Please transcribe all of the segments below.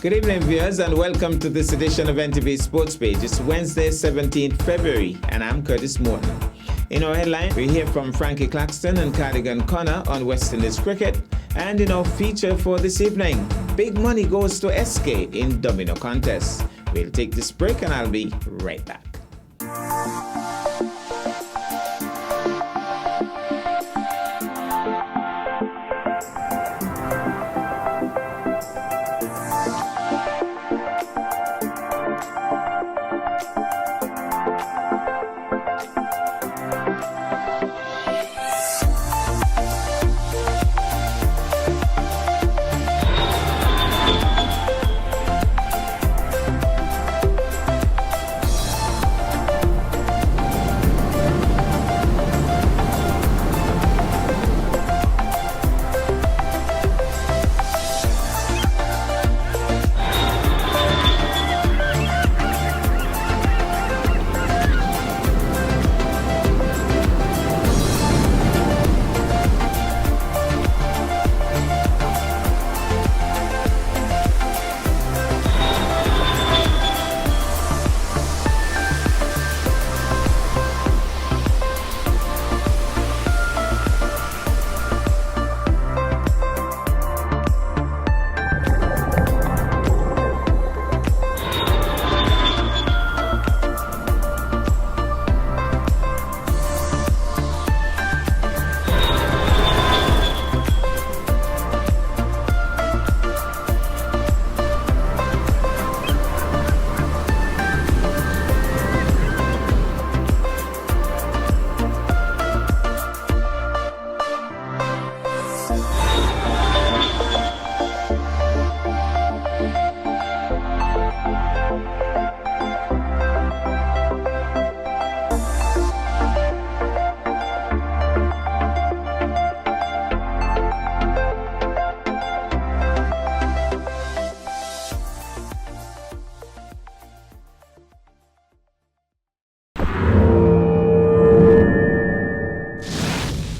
Good evening, viewers, and welcome to this edition of NTV Sports Page. It's Wednesday, 17th February, and I'm Curtis Morton. In our headline, we hear from Frankie Claxton and Cardigan Connor on West Indies cricket. And in our feature for this evening, big money goes to SK in domino contest. We'll take this break and I'll be right back.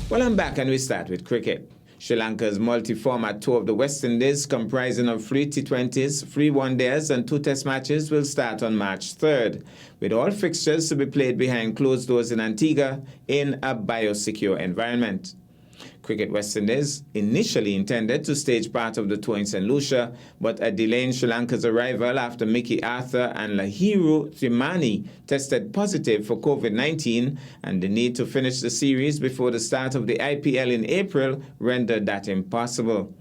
Well, I'm back and we start with cricket. Sri Lanka's multi-format tour of the West Indies, comprising of 3 T20s, 3 one-days and 2 test matches, will start on March 3rd, with all fixtures to be played behind closed doors in Antigua in a biosecure environment. Cricket West Indies initially intended to stage part of the tour in St. Lucia, but a delay in Sri Lanka's arrival after Mickey Arthur and Lahiru Thrimani tested positive for COVID-19 and the need to finish the series before the start of the IPL in April rendered that impossible.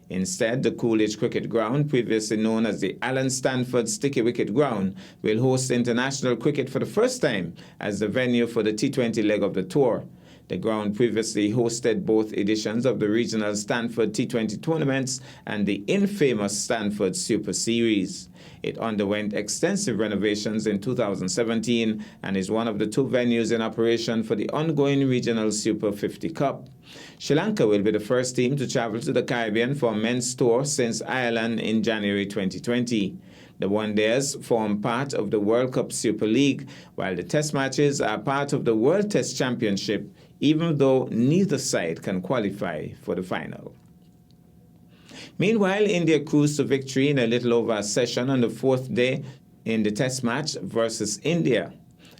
Instead, the Coolidge Cricket Ground, previously known as the Alan Stanford Sticky Wicket Ground, will host international cricket for the first time as the venue for the T20 leg of the tour. The ground previously hosted both editions of the regional Stanford T20 tournaments and the infamous Stanford Super Series. It underwent extensive renovations in 2017 and is one of the 2 venues in operation for the ongoing regional Super 50 Cup. Sri Lanka will be the first team to travel to the Caribbean for a men's tour since Ireland in January 2020. The one-days form part of the World Cup Super League, while the test matches are part of the World Test Championship, even though neither side can qualify for the final. Meanwhile, India cruised to victory in a little over a session on the 4th day in the test match versus India.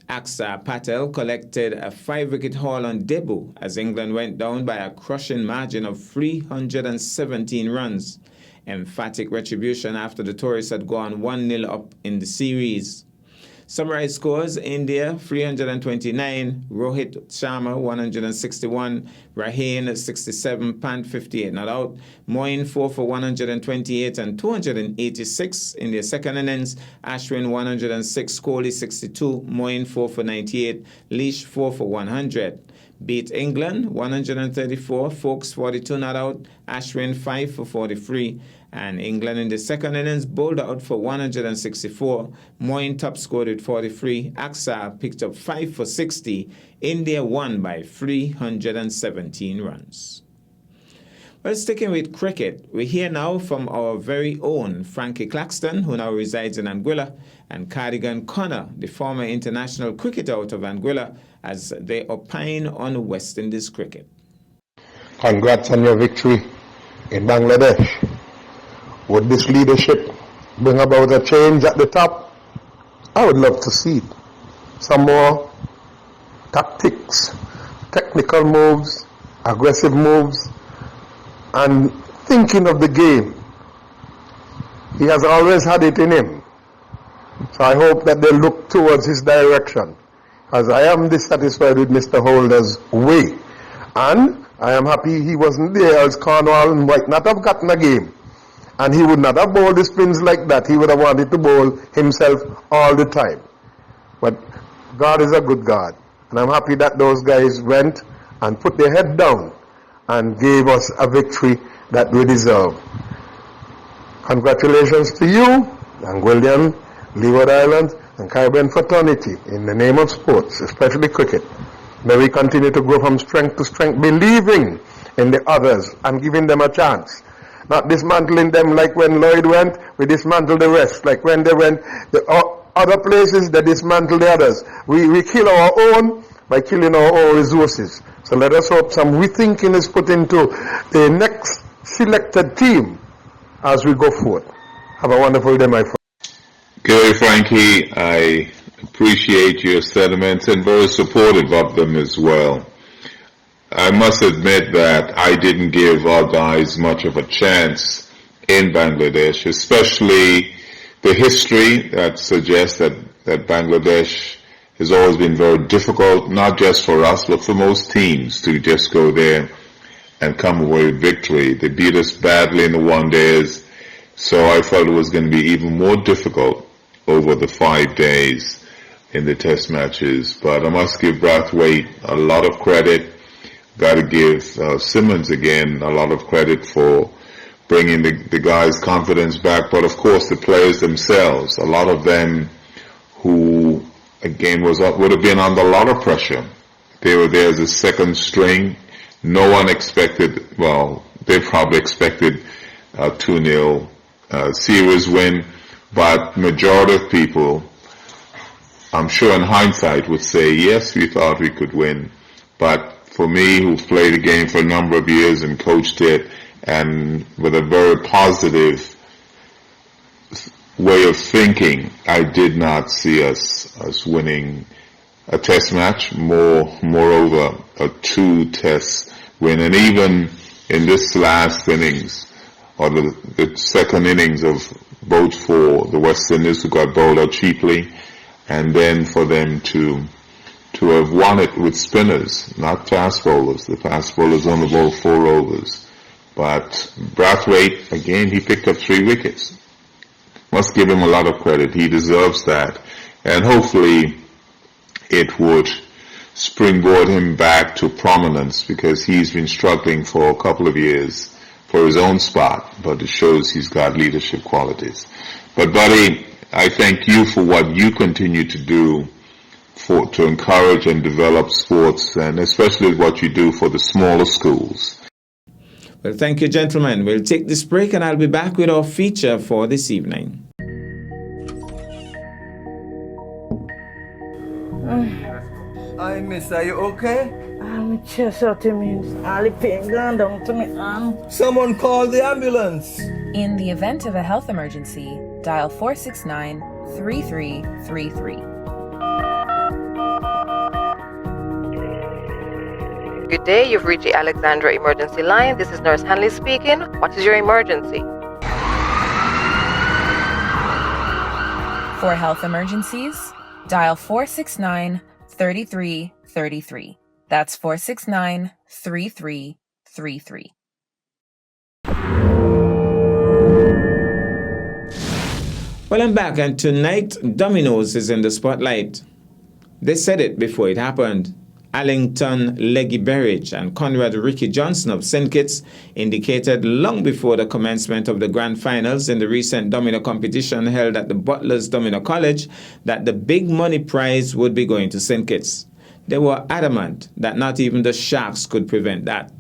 Axar Patel collected a 5-wicket haul on debut as England went down by a crushing margin of 317 runs. Emphatic retribution after the tourists had gone 1-0 up in the series. Summarized scores: India 329, Rohit Sharma 161, Rahane 67, Pant 58 not out, Moin 4 for 128 and 286 in their second innings, Ashwin 106, Kohli 62, Moin 4 for 98, Leash 4 for 100. Beat England 134, Foakes 42 not out, Ashwin 5 for 43. And England in the second innings bowled out for 164. Moin top scored with 43. Axar picked up 5 for 60. India won by 317 runs. Well, sticking with cricket, we hear now from our very own Frankie Claxton, who now resides in Anguilla, and Cardigan Connor, the former international cricketer out of Anguilla, as they opine on West Indies cricket. Congrats on your victory in Bangladesh. With this leadership, bring about a change at the top, I would love to see it. Some more tactics, technical moves, aggressive moves, and thinking of the game. He has always had it in him. So I hope that they look towards his direction, as I am dissatisfied with Mr. Holder's way. And I am happy he wasn't there, else Cornwall might not have gotten a game. And he would not have bowled the spins like that. He would have wanted to bowl himself all the time. But God is a good God. And I'm happy that those guys went and put their head down and gave us a victory that we deserve. Congratulations to you, Angwellian, Leeward Islands, and Caribbean fraternity in the name of sports, especially cricket. May we continue to grow from strength to strength, believing in the others and giving them a chance. Not dismantling them like when Lloyd went, we dismantled the rest. Like when they went the other places, they dismantled the others. We kill our own by killing our own resources. So let us hope some rethinking is put into the next selected team as we go forward. Have a wonderful day, my friend. Gary Frankie, I appreciate your sentiments and very supportive of them as well. I must admit that I didn't give our guys much of a chance in Bangladesh, especially the history that suggests that Bangladesh has always been very difficult, not just for us, but for most teams to just go there and come away with victory. They beat us badly in the one days, so I felt it was going to be even more difficult over the 5 days in the test matches. But I must give Brathwaite a lot of credit. Got to give Simmons again a lot of credit for bringing the guys' confidence back. But of course, the players themselves, a lot of them who again would have been under a lot of pressure. They were there as a second string. No one expected. Well, they probably expected a 2-0 series win, but majority of people, I'm sure in hindsight, would say yes, we thought we could win, but for me, who've played the game for a number of years and coached it, and with a very positive way of thinking, I did not see us winning a test match, moreover, a 2-test win. And even in this last innings, or the second innings of both for the West Indies, who got bowled out cheaply, and then for them to have won it with spinners, not fast bowlers. The fast bowlers only bowled 4 overs. But Brathwaite, again, he picked up 3 wickets. Must give him a lot of credit. He deserves that. And hopefully it would springboard him back to prominence, because he's been struggling for a couple of years for his own spot, but it shows he's got leadership qualities. But buddy, I thank you for what you continue to do to encourage and develop sports, and especially what you do for the smaller schools. Well, thank you, gentlemen. We'll take this break and I'll be back with our feature for this evening. Hi, miss, are you okay? I'm just out to me. All the pain gone down to me arm. Someone call the ambulance. In the event of a health emergency, dial 469-3333. Good day, you've reached the Alexandra Emergency Line. This is Nurse Hanley speaking. What is your emergency? For health emergencies, dial 469-3333. That's 469-3333. Well, I'm back, and tonight, Domino's is in the spotlight. They said it before it happened. Allington Leggy Berridge and Conrad Ricky Johnson of St. Kitts indicated long before the commencement of the grand finals in the recent domino competition held at the Butler's Domino College that the big money prize would be going to St. Kitts. They were adamant that not even the Sharks could prevent that.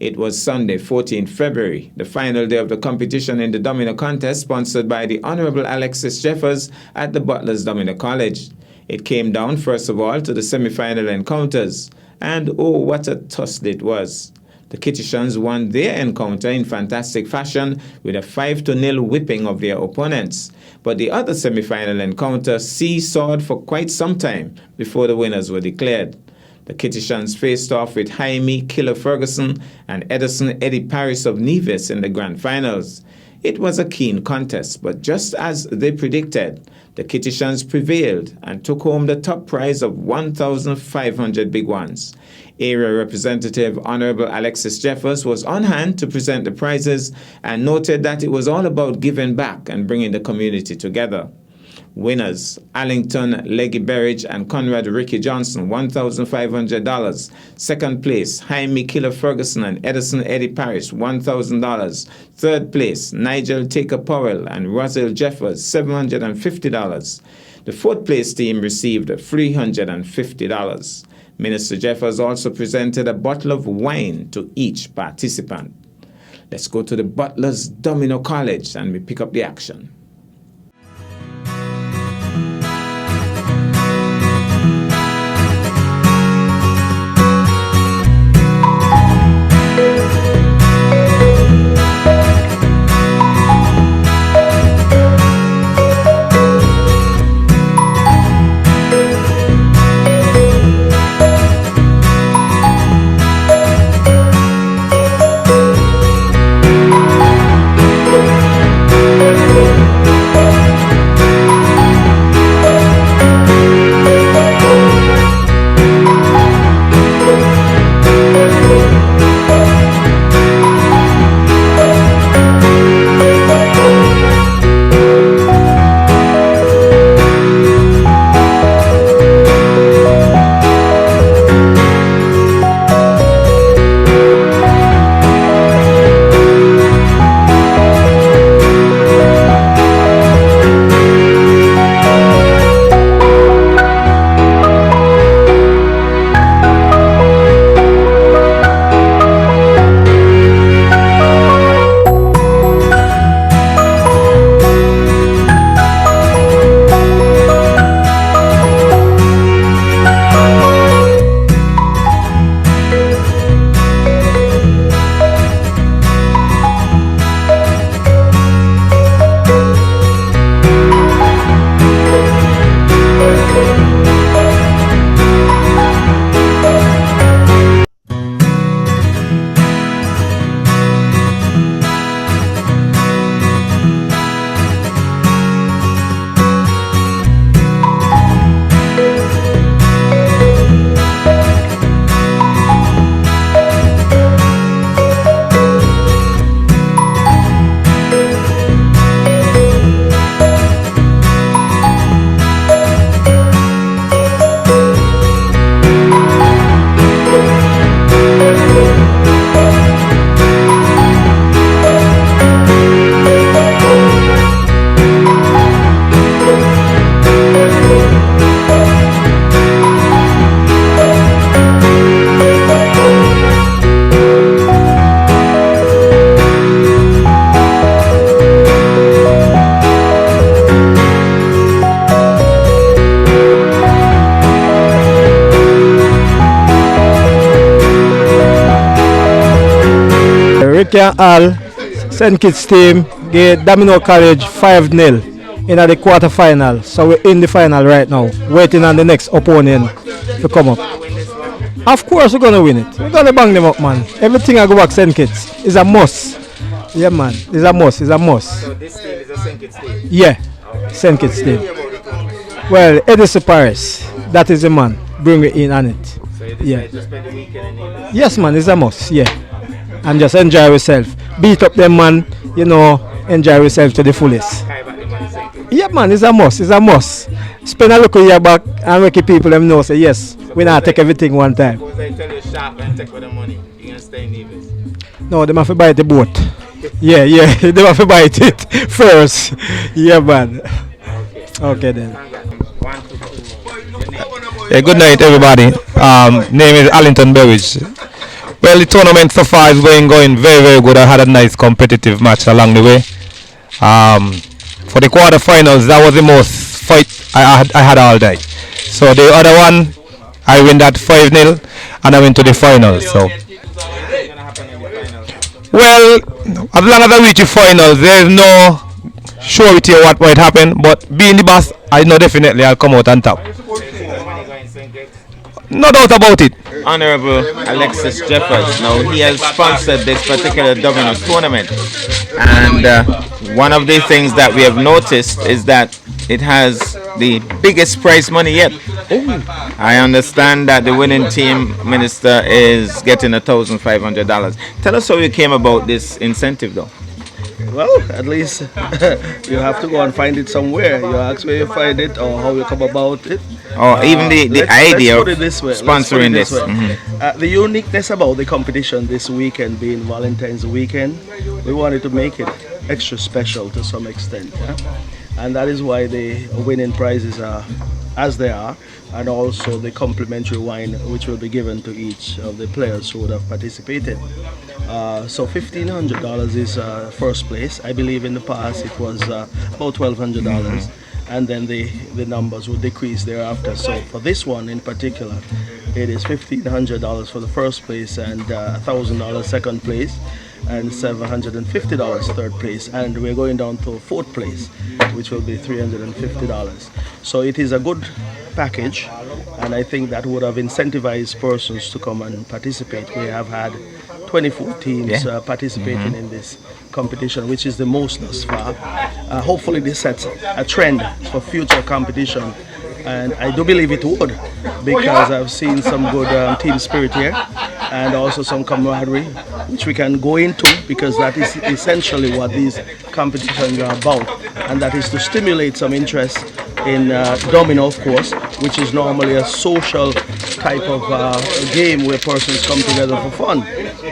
It was Sunday, 14 February, the final day of the competition in the domino contest sponsored by the Honorable Alexis Jeffers at the Butler's Domino College. It came down, first of all, to the semi-final encounters. And oh, what a tussle it was. The The Kittitians won their encounter in fantastic fashion with a 5-0 whipping of their opponents. But the other semi-final encounter seesawed for quite some time before the winners were declared. The Kittitians faced off with Jaime Killer Ferguson and Edison Eddie Paris of Nevis in the grand finals. It was a keen contest, but just as they predicted, the Kittitians prevailed and took home the top prize of 1,500 big ones. Area Representative Honorable Alexis Jeffers was on hand to present the prizes and noted that it was all about giving back and bringing the community together. Winners, Allington Leggy Berridge and Conrad Ricky Johnson, $1,500. Second place, Jaime Killer Ferguson and Edison Eddie Parrish, $1,000. Third place, Nigel Taker Powell and Roselle Jeffers, $750. The fourth place team received $350. Minister Jeffers also presented a bottle of wine to each participant. Let's go to the Butler's Domino College and we pick up the action. Ricky and Al, St. Kitts team, gave Domino College 5-0 in the quarter-final. So we're in the final right now, waiting on the next opponent to come up. Of course we're going to win it. We're going to bang them up, man. Everything I go back St. Kitts is a must. Yeah, man. It's a must. It's a must. So this team is a St. Kitts team? Yeah, okay. St. Kitts team. Well, Edison Paris, that is the man. Bring it in on it. So you decided to spend the weekend in Nevis? Yes, man. It's a must. Yeah. And just enjoy yourself. Beat up them, man. You know, enjoy yourself to the fullest. Yeah, man. It's a must. It's a must. Spend a look year back and make people them know. Say yes. We not take everything one time. Suppose they tell you sharp and take with the money. You gonna stay in Nevis? No, they have to buy the boat. Yeah, they have to buy it first. Yeah, man. Okay then. Yeah, good night, everybody. Name is Allington Berridge. Well, the tournament so far is going very, very good. I had a nice competitive match along the way. For the quarterfinals, that was the most fight I had all day. So the other one, I win that 5-0, and I went to the finals. So Well, as long as I reach the finals, there's no surety of what might happen. But being the boss, I know definitely I'll come out on top. No doubt about it. Honorable Alexis Jeffers. Now, he has sponsored this particular Domino's tournament. And one of the things that we have noticed is that it has the biggest prize money yet. I understand that the winning team, Minister, is getting $1,500. Tell us how you came about this incentive, though. Well, at least you have to go and find it somewhere. You ask where you find it or how you come about it. Or even the idea of sponsoring this. The uniqueness about the competition this weekend being Valentine's weekend, we wanted to make it extra special to some extent. Yeah? And that is why the winning prizes are as they are, and also the complimentary wine which will be given to each of the players who would have participated. So $1,500 is first place. I believe in the past it was about $1,200, and then the numbers will decrease thereafter. So for this one in particular, it is $1,500 for the first place, and $1,000 second place, and $750 third place, and we're going down to fourth place, which will be $350. So it is a good package, and I think that would have incentivized persons to come and participate. We have had 24 teams participating in this competition, which is the most thus far. Hopefully this sets a trend for future competition, and I do believe it would, because I've seen some good team spirit here, and also some camaraderie, which we can go into, because that is essentially what these competitions are about, and that is to stimulate some interest in domino, of course, which is normally a social type of game where persons come together for fun.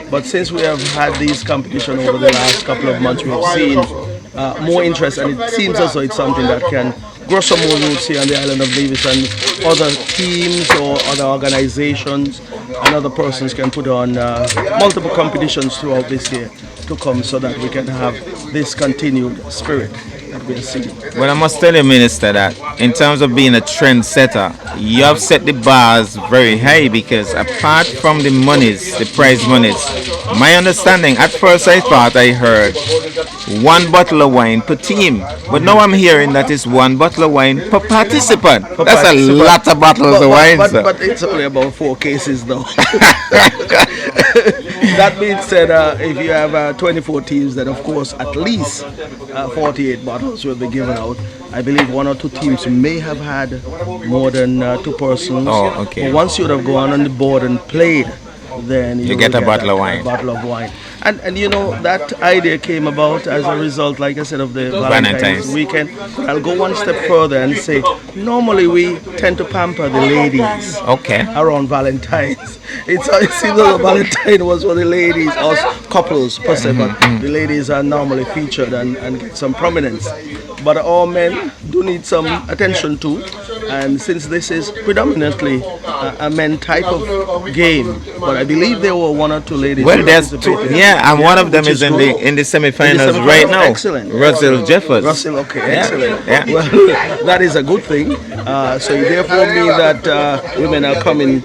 But since we have had these competitions over the last couple of months, we have seen more interest, and it seems as though it's something that can grow some more roots here on the island of Davis, and other teams or other organizations and other persons can put on multiple competitions throughout this year to come, so that we can have this continued spirit that we are seeing. Well, I must tell you, Minister, that in terms of being a trendsetter, you have set the bars very high, because apart from the monies, the prize monies, my understanding, at first I thought I heard one bottle of wine per team, but now I'm hearing that it's one bottle of wine per participant. That's a lot of bottles of wine, sir. But it's only about 4 cases though. That being said, if you have 24 teams, then of course at least 48 bottles will be given out. I believe 1 or 2 teams may have had more than 2 persons. Oh, okay. But once you would have gone on the board and played, then you get a bottle of wine. A bottle of wine. And you know, that idea came about as a result, like I said, of the Valentine's weekend. I'll go one step further and say, normally we tend to pamper the ladies around Valentine's. It seems as though Valentine was for the ladies, or couples per se, but the ladies are normally featured and get some prominence. But all men do need some attention too, and since this is predominantly a men type of game, but I believe there were 1 or 2 ladies. Well, there's 2, and one of them is in the semi-finals right now. Excellent. Russell Jeffers. Russell, excellent. Yeah. Well, that is a good thing. So it therefore means that women are coming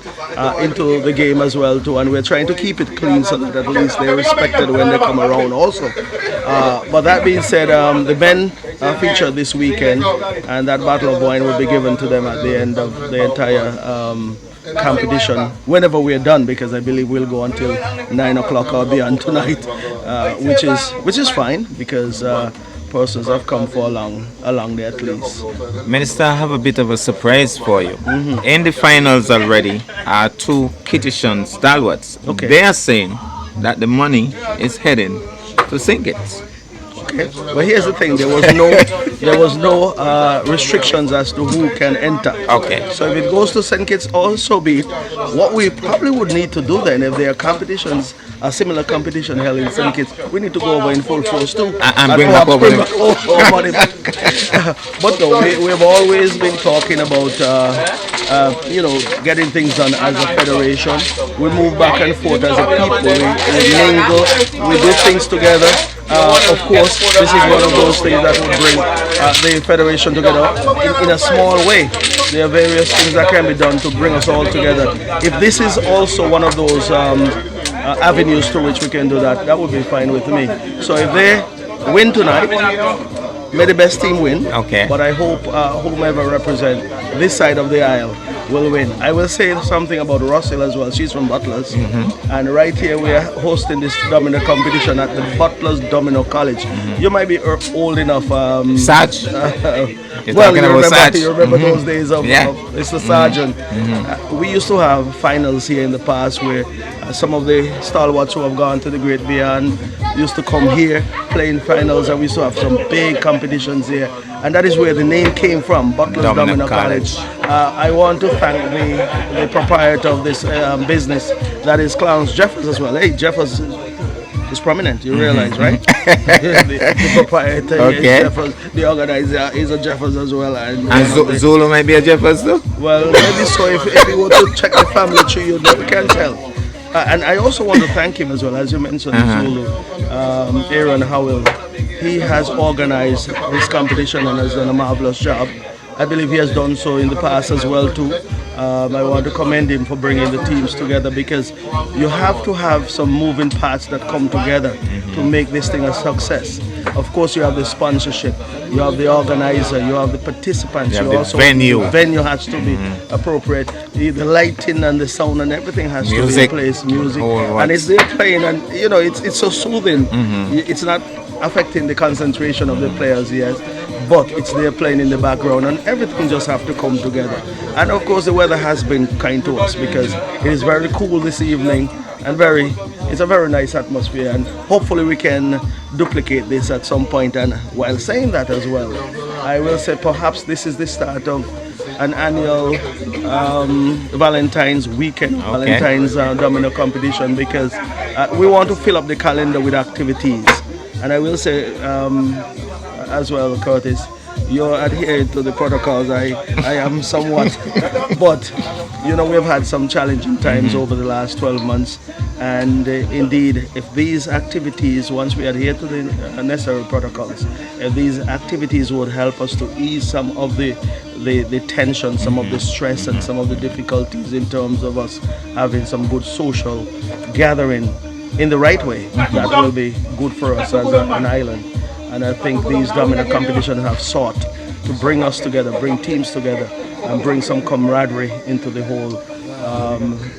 into the game as well too, and we're trying to keep it clean so that at least they're respected when they come around also. But that being said, the men are featured this weekend, and that bottle of wine will be given to them at the end of the entire competition, whenever we're done, because I believe we'll go until 9 o'clock or beyond tonight, which is fine, because persons have come for along there at least. Minister, I have a bit of a surprise for you. In the finals already are 2 Kittitian stalwarts. They are saying that the money is heading to St. Kitts. But here's the thing: there was no restrictions as to who can enter. So if it goes to St. Kitts, also be it. What we probably would need to do then, if there are competitions, a similar competition held in St. Kitts, we need to go over in full force too and bring back over money. But no, we've always been talking about getting things done as a federation. We move back and forth as a people. We mingle. We do things together. Of course, this is one of those things that would bring the federation together in a small way. There are various things that can be done to bring us all together. If this is also one of those avenues through which we can do that, that would be fine with me. So if they win tonight, may the best team win. Okay. But I hope whomever represent this side of the aisle will win. I will say something about Russell as well. She's from Butlers. And right here we are hosting this domino competition at the Butlers Domino College. You might be old enough. Sarge. You remember those days of Mr. Sergeant. We used to have finals here in the past where some of the stalwarts who have gone to the great beyond used to come here playing finals, and we used to have some big competitions here. And that is where the name came from, Butlers Domino College. I want to thank the proprietor of this business, that is Clarence Jeffers as well. Hey, Jeffers is prominent, you realize, right? the proprietor is Jeffers, the organizer is a Jeffers as well. And Zulu might be a Jeffers too? Well, maybe so. If you were to check the family tree, you can tell. And I also want to thank him as well, as you mentioned, Zulu, Aaron Howell. He has organized this competition and has done a marvelous job. I believe he has done so in the past as well too. I want to commend him for bringing the teams together, because you have to have some moving parts that come together to make this thing a success. Of course, you have the sponsorship, you have the organizer, you have the participants, you also venue. The venue has to be appropriate. The lighting and the sound and everything has to be in place. Music, and it's there playing, and you know it's so soothing. It's not affecting the concentration of the players, yes, but it's there playing in the background, and everything just have to come together. And of course the weather has been kind to us, because it is very cool this evening, and it's a very nice atmosphere, and hopefully we can duplicate this at some point. And while saying that as well, I will say perhaps this is the start of an annual Valentine's weekend, Valentine's domino competition, because we want to fill up the calendar with activities. And I will say as well, Curtis, you're adhering to the protocols. I am somewhat, but you know, we've had some challenging times over the last 12 months. And indeed, if these activities, once we adhere to the necessary protocols, if these activities would help us to ease some of the tension, some of the stress, and some of the difficulties in terms of us having some good social gathering in the right way, that will be good for us as an island. And I think these domino competitions have sought to bring us together, bring teams together, and bring some camaraderie into the whole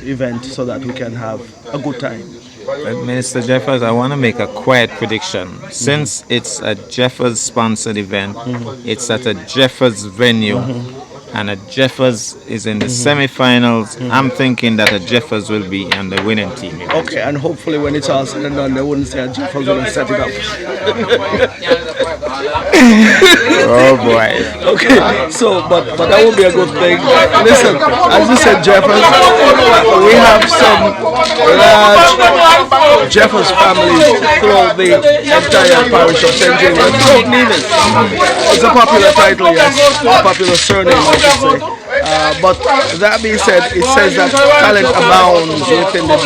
event, so that we can have a good time. Minister Jeffers, I want to make a quiet prediction. Since it's a Jeffers sponsored event, it's at a Jeffers venue, and a Jeffers is in the semi-finals, I'm thinking that a Jeffers will be on the winning team. Okay, and hopefully when it's all said and done, they wouldn't say a Jeffers will set it up. Oh boy. Okay, so but that would be a good thing. Listen, as you said, Jeffers, we have some large Jeffers families throughout the entire parish of St. James. It's a popular title, yes, a popular surname, I should say. But that being said, it says that talent abounds within the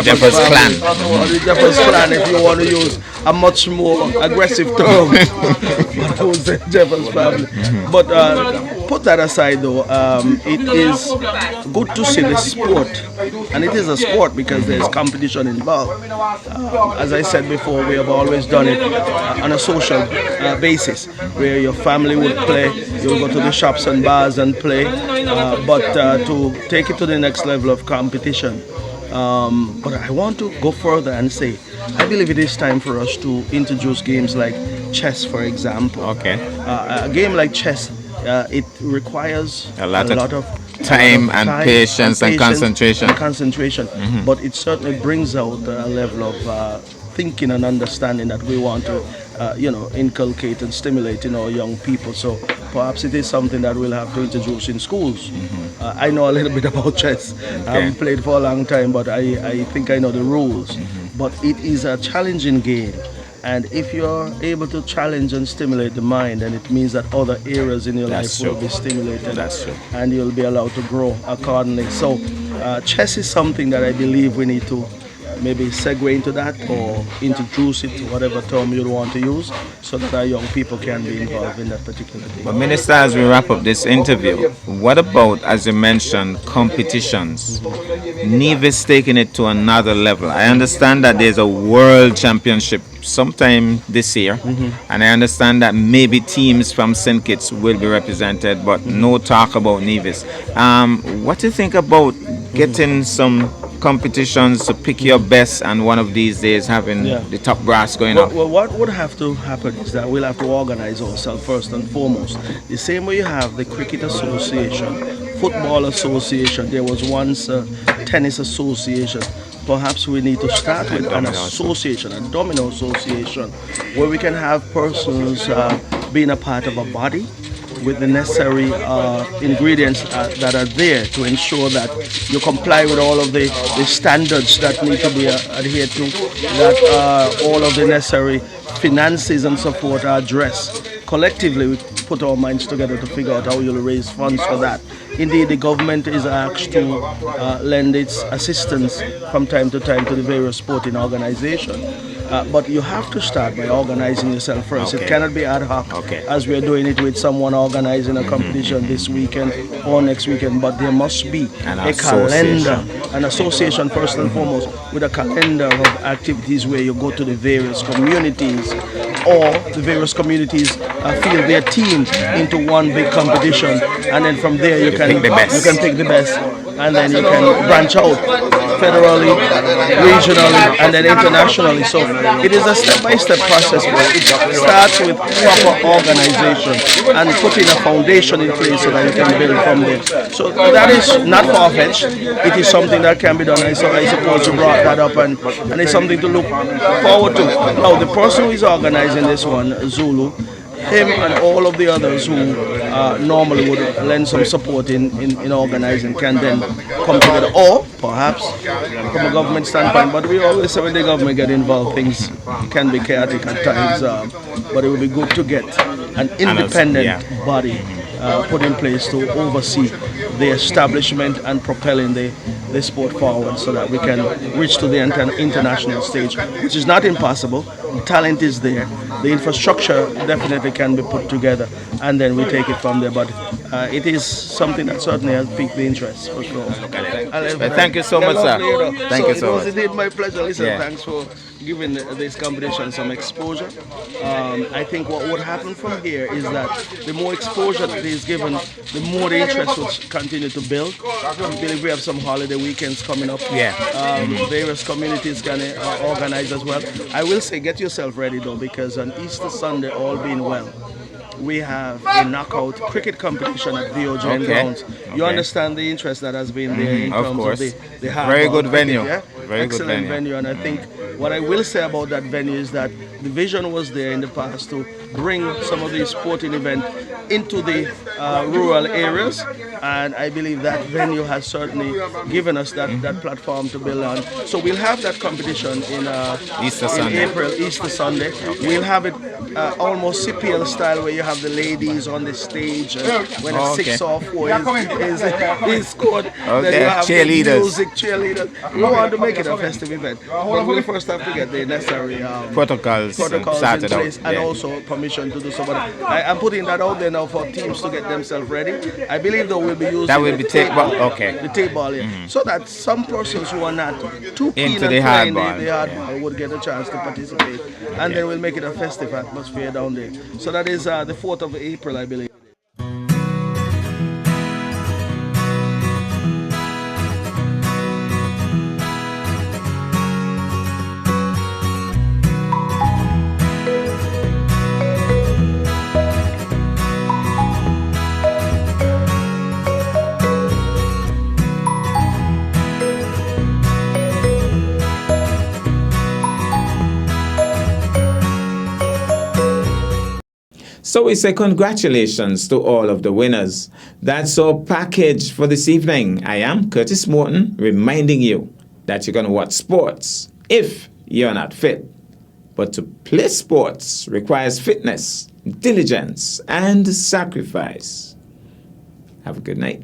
Jeffers clan. Or the Jeffers clan, if you want to use a much more aggressive term. But I would say Jeffers family. But put that aside though, it is good to see the sport. And it is a sport because there's competition involved. As I said before, we have always done it on a social basis, where your family would play, you'll go to the shops and bars and play, but to take it to the next level of competition. But I want to go further and say, I believe it is time for us to introduce games like chess, for example. Okay. A game like chess, it requires a lot of time and patience and concentration. But it certainly brings out a level of thinking and understanding that we want to inculcate and stimulate in our young people. So perhaps it is something that we'll have to introduce in schools. I know a little bit about chess. I haven't played for a long time, but I think I know the rules. But it is a challenging game. And if you're able to challenge and stimulate the mind, then it means that other areas in your life will be stimulated. That's true. And you'll be allowed to grow accordingly. So chess is something that I believe we need to maybe segue into that, or introduce it to whatever term you want to use, so that our young people can be involved in that particular thing. But Minister, as we wrap up this interview, what about, as you mentioned, competitions? Nevis taking it to another level. I understand that there's a world championship sometime this year, and I understand that maybe teams from St. Kitts will be represented, but no talk about Nevis. What do you think about getting some competitions to pick your best, and one of these days having the top brass going up? Well, what would have to happen is that we'll have to organize ourselves first and foremost. The same way you have the Cricket Association, Football Association, there was once a Tennis Association. Perhaps we need to start with an association, a domino association, where we can have persons being a part of a body with the necessary ingredients that are there to ensure that you comply with all of the standards that need to be adhered to, that all of the necessary finances and support are addressed. Collectively, we put our minds together to figure out how you'll raise funds for that. Indeed, the government is asked to lend its assistance from time to time to the various sporting organizations. But you have to start by organizing yourself first. It cannot be ad hoc, as we are doing it with someone organizing a competition this weekend or next weekend. But there must be a calendar, an association first and foremost, with a calendar of activities where you go to the various communities, or the various communities field their team into one big competition, and then from there you can pick the best, and then you can branch out federally, regionally, and then internationally. So it is a step-by-step process, but it starts with proper organization and putting a foundation in place so that you can build from there. So that is not far-fetched. It is something that can be done. So I suppose you brought that up, and it's something to look forward to. Now, the person who is organizing this one, Zulu, him and all of the others who normally would lend some support in organizing can then come together, or perhaps from a government standpoint. But we always say when the government get involved, things can be chaotic at times, but it would be good to get an independent body put in place to oversee the establishment and propelling the sport forward so that we can reach to the international stage, which is not impossible. The talent is there. The infrastructure definitely can be put together, and then we take it from there. But it is something that certainly has piqued the interest for sure. Thank you so much, sir. Thank you so much. It was indeed my pleasure. Listen, thanks for giving this competition some exposure. I think what would happen from here is that the more exposure that is given, the more the interest will continue to build. I believe we have some holiday weekends coming up. Various communities can organize as well. I will say, get yourself ready though, because on Easter Sunday, all being well, we have a knockout cricket competition at VOJ Grounds. You understand the interest that has been there in terms of the very good venue. Very excellent venue. And I think what I will say about that venue is that the vision was there in the past to bring some of these sporting events into the rural areas, and I believe that venue has certainly given us that platform to build on. So we'll have that competition in April, Easter Sunday. We'll have it almost CPL style, where you have the ladies on the stage when a 6 or 4 is scored. Then you have cheerleaders. Music, cheerleaders. We want to make it a festive event, but we'll first have to get the necessary protocols in place, and also permission to do so. But I'm putting that out there now for teams to get themselves ready. I believe they will be using the tape ball. The tape ball, so that some persons who are not too keen on playing the hard ball would get a chance to participate, and then we'll make it a festive atmosphere down there. So that is the 4th of April, I believe. So we say congratulations to all of the winners. That's our package for this evening. I am Curtis Morton, reminding you that you're going to watch sports if you're not fit. But to play sports requires fitness, diligence, and sacrifice. Have a good night.